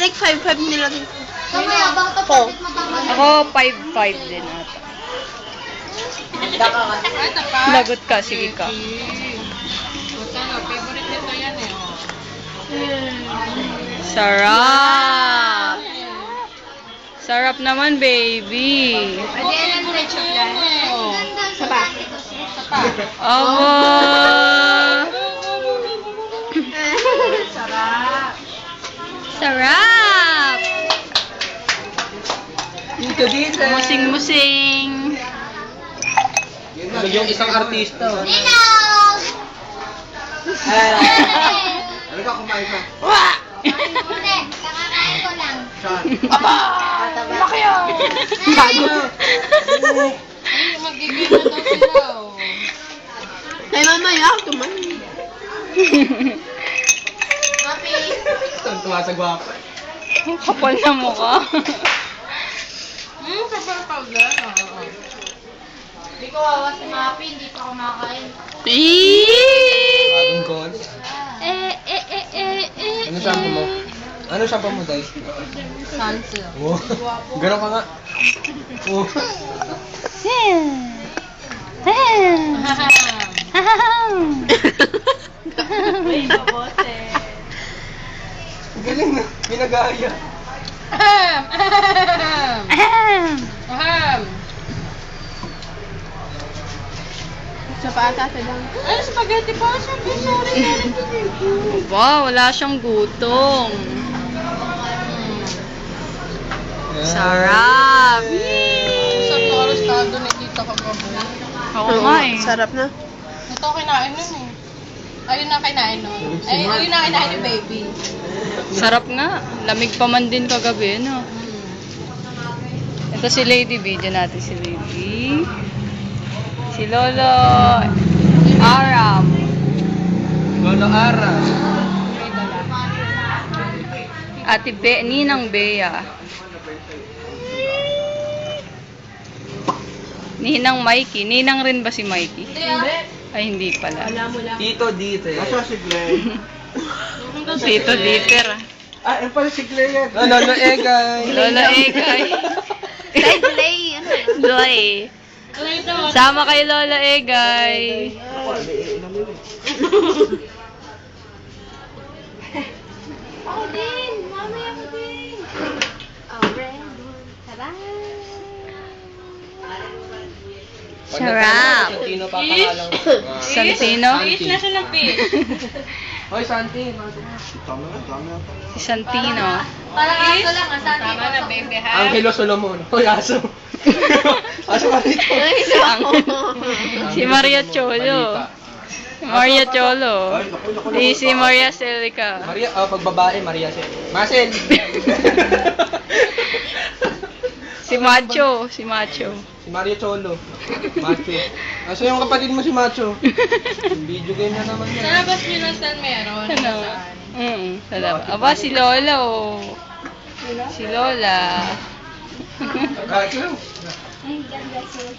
Like 5-5 nilagay ko. Mamaya, baka Four. kapatid matama. Ako, 5-5 din ata. Lagot ka, sige ka. Favorite nito yan eh. Sarap! Sarap naman, baby. Pwede yan ang red chocolate. Sapa. Aba! Sarap. Sarap! Dito, dito. Musing-musing. Ano yung isang artista? Ninong! Ano ka kumain ka? Hindi, kakakain ko lang. Laki yun! Bago. Magiging na daw sila oh. Ay, mamaya, tumanin. Happy. Tuwa sa gwapa. Kapal na mukha. Kapal powder. Hindi ko wawa si Mapi, hindi pa kumakain. Eeeeee! Bagong goals. Eh. Ano shampoo mo? Ano shampoo mo, Day? Sunsilk. Wow. Gano'n ka nga. Oh. May babote. Galing na. Ginagaya. Sa pata, sa lang. Ay, spaghetti pa. Sorry. Wow, wala siyang gutom. Sarap! Sarap na arostado ni Tita kagabi. Oo nga eh. Sarap na. Ito kinain nun eh. Ayun na kinain nun. Ayun na kinain ni baby. Sarap nga. Lamig pa man din kagabi, no? Ito si Lady B. Diyan natin si Lady. Si Lolo Aram. Lolo Ara. Ate Ninang Bea. Ninang Mikey. Ninang rin ba si Mikey? Ay, hindi pala. Tito Dite. Asa si Glenn? Tito Dieter. Ah, yung pala si Glenn. Lolo Egay. Lolo Egay. Side play, ano? Loy. Sama kay Lolo Egay. Ako din! Mami, ako din! Sarap. Santino pa pangalan. Santino? na siya ng fish. Hoy, Santi. Si Santino. Parang aso lang, asan Tama na, baby ha. Angelo Solomon. Hoy, aso. Aso ka dito. Si Maria Cholo. Maria Cholo. Si Maria Celica. Maria, pag babae, Maria siya. Marcel. Si Macho. Si Macho. Si Maria Cholo. Macho. Aso yung kapatid mo si Macho? Yung video game na naman yan. Sa labas nyo lang saan meron? Ano? Salamat. Aba, si Lola oh. Si Lola. Kacho. Ay, ganda siya.